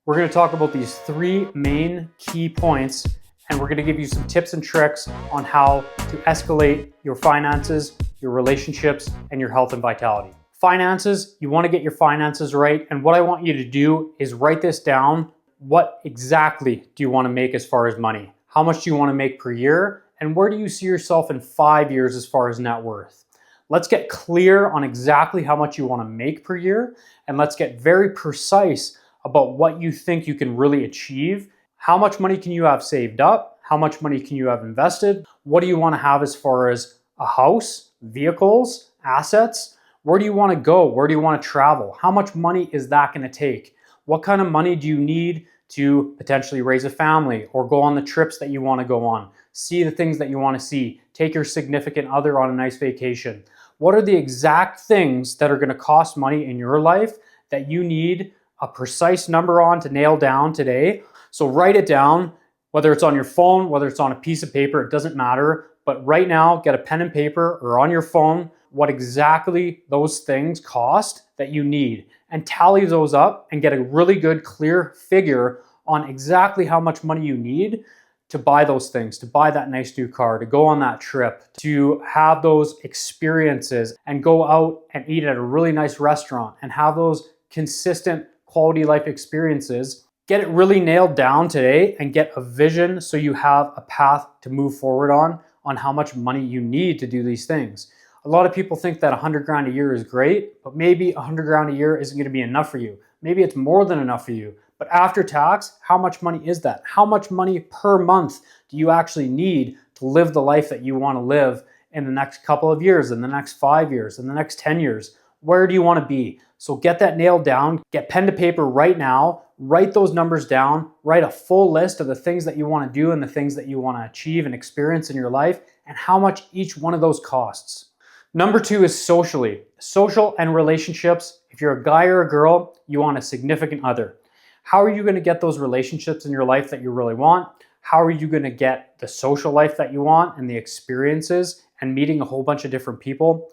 We're going to talk about these three main key points, and we're going to give you some tips and tricks on how to escalate your finances, your relationships, and your health and vitality. Finances, you want to get your finances right, and what I want you to do is write this down. What exactly do you want to make as far as money? How much do you want to make per year? And where do you see yourself in 5 years as far as net worth? Let's get clear on exactly how much you want to make per year, and let's get very precise about what you think you can really achieve. How much money can you have saved up? How much money can you have invested? What do you want to have as far as a house, vehicles, assets? Where do you want to go? Where do you want to travel? How much money is that going to take? What kind of money do you need to potentially raise a family or go on the trips that you want to go on? See the things that you want to see. Take your significant other on a nice vacation. What are the exact things that are going to cost money in your life that you need a precise number on to nail down today? So write it down, whether it's on your phone, whether it's on a piece of paper, it doesn't matter. But right now, get a pen and paper or on your phone, what exactly those things cost that you need, and tally those up and get a really good, clear figure on exactly how much money you need to buy those things, to buy that nice new car, to go on that trip, to have those experiences and go out and eat at a really nice restaurant and have those consistent quality life experiences. Get it really nailed down today and get a vision so you have a path to move forward on how much money you need to do these things. A lot of people think that 100 grand a year is great, but maybe 100 grand a year isn't going to be enough for you. Maybe it's more than enough for you. But after tax, how much money is that? How much money per month do you actually need to live the life that you want to live in the next couple of years, in the next 5 years, in the next 10 years? Where do you want to be? So get that nailed down, get pen to paper right now, write those numbers down, write a full list of the things that you want to do and the things that you want to achieve and experience in your life and how much each one of those costs. Number 2 is socially. Social and relationships. If you're a guy or a girl, you want a significant other. How are you going to get those relationships in your life that you really want? How are you going to get the social life that you want and the experiences and meeting a whole bunch of different people?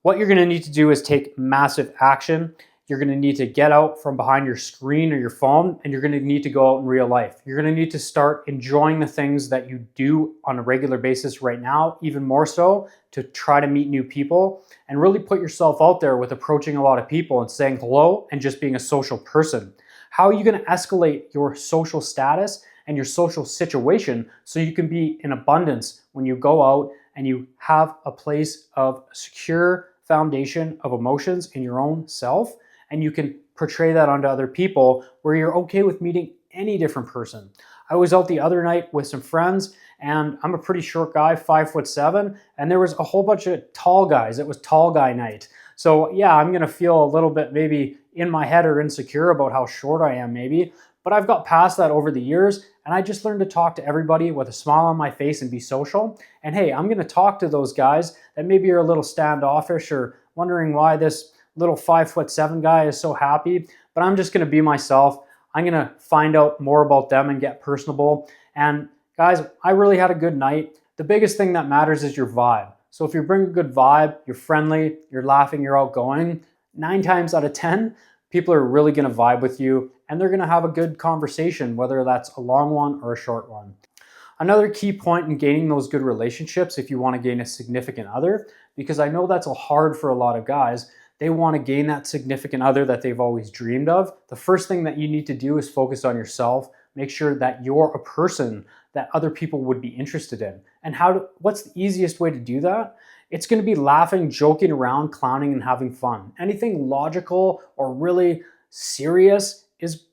What you're going to need to do is take massive action. You're going to need to get out from behind your screen or your phone, and you're going to need to go out in real life. You're going to need to start enjoying the things that you do on a regular basis right now, even more so to try to meet new people and really put yourself out there with approaching a lot of people and saying hello and just being a social person. How are you going to escalate your social status and your social situation so you can be in abundance when you go out and you have a place of secure foundation of emotions in your own self, and you can portray that onto other people where you're okay with meeting any different person. I was out the other night with some friends, and I'm a pretty short guy, 5'7", and there was a whole bunch of tall guys. It was tall guy night. So yeah, I'm gonna feel a little bit maybe in my head or insecure about how short I am maybe, but I've got past that over the years, and I just learned to talk to everybody with a smile on my face and be social. And hey, I'm gonna talk to those guys that maybe are a little standoffish or wondering why this little 5'7" guy is so happy, but I'm just gonna be myself. I'm gonna find out more about them and get personable. And guys, I really had a good night. The biggest thing that matters is your vibe. So if you bring a good vibe, you're friendly, you're laughing, you're outgoing, 9 times out of 10, people are really gonna vibe with you and they're gonna have a good conversation, whether that's a long one or a short one. Another key point in gaining those good relationships, if you wanna gain a significant other, because I know that's hard for a lot of guys, they wanna gain that significant other that they've always dreamed of. The first thing that you need to do is focus on yourself. Make sure that you're a person that other people would be interested in. And what's the easiest way to do that? It's gonna be laughing, joking around, clowning, and having fun. Anything logical or really serious is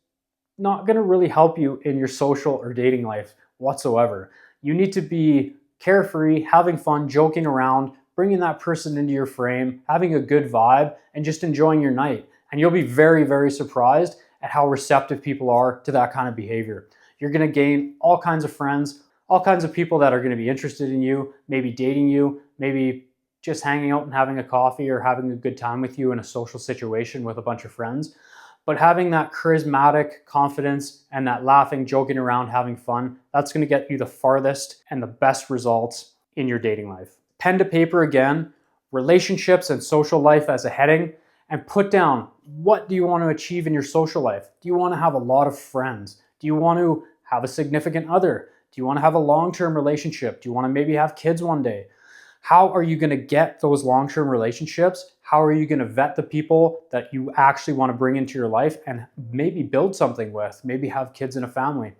not gonna really help you in your social or dating life whatsoever. You need to be carefree, having fun, joking around, bringing that person into your frame, having a good vibe, and just enjoying your night. And you'll be very, very surprised at how receptive people are to that kind of behavior. You're gonna gain all kinds of friends, all kinds of people that are gonna be interested in you, maybe dating you, maybe just hanging out and having a coffee or having a good time with you in a social situation with a bunch of friends. But having that charismatic confidence and that laughing, joking around, having fun, that's gonna get you the farthest and the best results in your dating life. Pen to paper again, relationships and social life as a heading, and put down What do you want to achieve in your social life? Do you want to have a lot of friends? Do you want to have a significant other? Do you want to have a long-term relationship? Do you want to maybe have kids one day? How are you going to get those long-term relationships? How are you going to vet the people that you actually want to bring into your life and maybe build something with, maybe have kids in a family?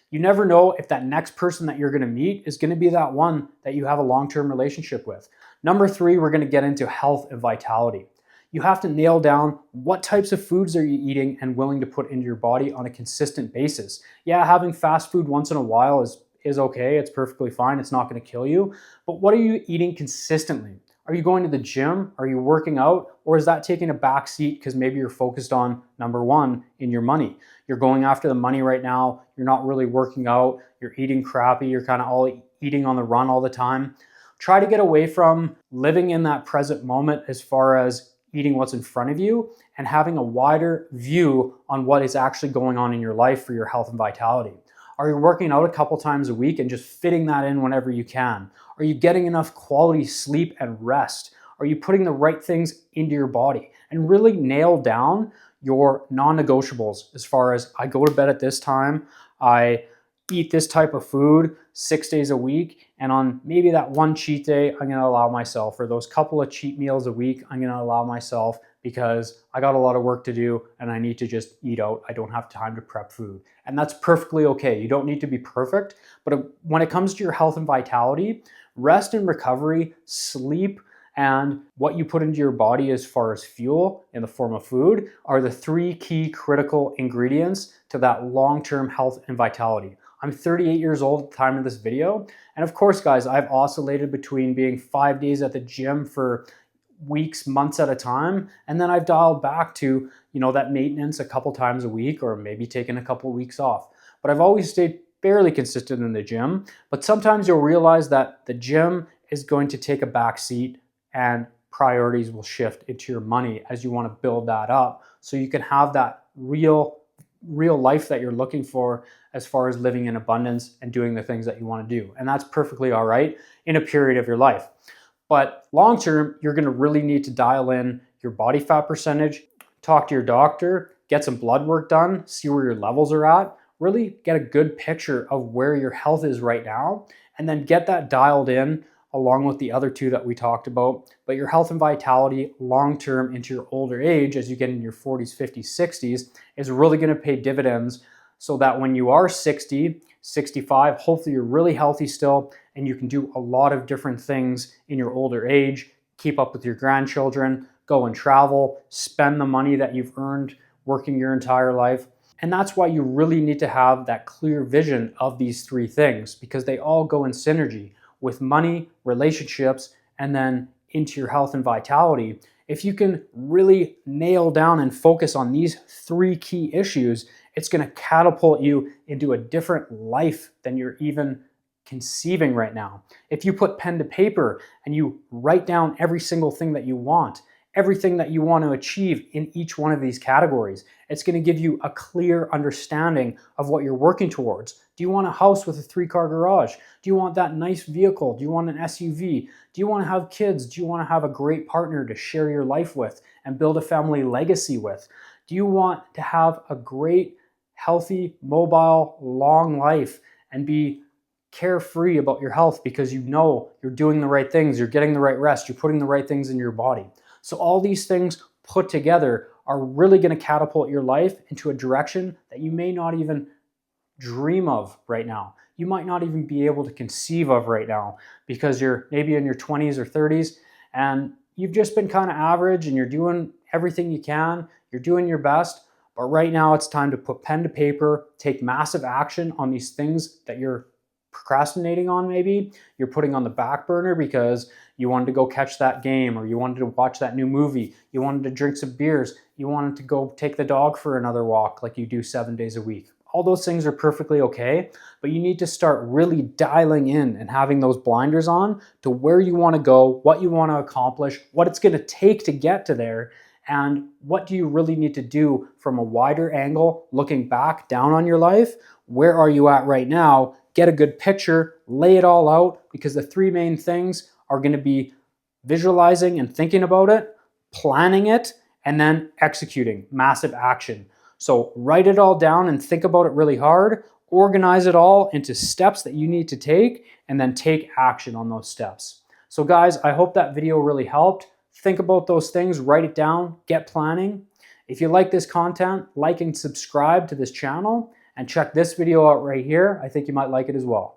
You never know if that next person that you're going to meet is going to be that one that you have a long-term relationship with. Number 3, we're going to get into health and vitality. You have to nail down what types of foods are you eating and willing to put into your body on a consistent basis. Yeah, having fast food once in a while is okay. It's perfectly fine. It's not going to kill you. But what are you eating consistently? Are you going to the gym? Are you working out? Or is that taking a back seat because maybe you're focused on number 1 in your money? You're going after the money right now. You're not really working out. You're eating crappy. You're kind of all eating on the run all the time. Try to get away from living in that present moment as far as eating what's in front of you and having a wider view on what is actually going on in your life for your health and vitality. Are you working out a couple times a week and just fitting that in whenever you can? Are you getting enough quality sleep and rest? Are you putting the right things into your body? And really nail down your non-negotiables as far as I go to bed at this time, I eat this type of food 6 days a week, and on maybe that one cheat day, I'm going to allow myself, or those couple of cheat meals a week, I'm going to allow myself because I got a lot of work to do and I need to just eat out. I don't have time to prep food. And that's perfectly okay. You don't need to be perfect, but when it comes to your health and vitality, rest and recovery, sleep, and what you put into your body as far as fuel in the form of food are the 3 key critical ingredients to that long-term health and vitality. I'm 38 years old at the time of this video. And of course, guys, I've oscillated between being 5 days at the gym for weeks, months at a time. And then I've dialed back to, that maintenance a couple times a week, or maybe taking a couple of weeks off. But I've always stayed fairly consistent in the gym. But sometimes you'll realize that the gym is going to take a back seat and priorities will shift into your money as you want to build that up so you can have that real life that you're looking for as far as living in abundance and doing the things that you want to do. And that's perfectly all right in a period of your life. But long term, you're going to really need to dial in your body fat percentage, talk to your doctor, get some blood work done, see where your levels are at, really get a good picture of where your health is right now, and then get that dialed in along with the other 2 that we talked about. But your health and vitality long-term into your older age, as you get in your 40s, 50s, 60s, is really going to pay dividends so that when you are 60, 65, hopefully you're really healthy still and you can do a lot of different things in your older age, keep up with your grandchildren, go and travel, spend the money that you've earned working your entire life. And that's why you really need to have that clear vision of these 3 things, because they all go in synergy with money, relationships, and then into your health and vitality. If you can really nail down and focus on these 3 key issues, it's going to catapult you into a different life than you're even conceiving right now. If you put pen to paper and you write down every single thing that you want, everything that you want to achieve in each one of these categories, it's going to give you a clear understanding of what you're working towards. Do you want a house with a 3-car garage? Do you want that nice vehicle? Do you want an SUV? Do you want to have kids? Do you want to have a great partner to share your life with and build a family legacy with? Do you want to have a great, healthy, mobile, long life and be carefree about your health because you know you're doing the right things, you're getting the right rest, you're putting the right things in your body? So all these things put together are really going to catapult your life into a direction that you may not even dream of right now. You might not even be able to conceive of right now because you're maybe in your 20s or 30s and you've just been kind of average and you're doing everything you can, you're doing your best, but right now it's time to put pen to paper, take massive action on these things that you're procrastinating on. Maybe you're putting on the back burner because you wanted to go catch that game, or you wanted to watch that new movie, you wanted to drink some beers, you wanted to go take the dog for another walk like you do 7 days a week. All those things are perfectly okay, but you need to start really dialing in and having those blinders on to where you want to go, what you want to accomplish, what it's going to take to get to there, and what do you really need to do from a wider angle, looking back down on your life. Where are you at right now? Get a good picture, lay it all out, because the 3 main things are going to be visualizing and thinking about it, planning it, and then executing, massive action. So write it all down and think about it really hard, organize it all into steps that you need to take, and then take action on those steps. So guys, I hope that video really helped. Think about those things, write it down, get planning. If you like this content, like and subscribe to this channel, and check this video out right here. I think you might like it as well.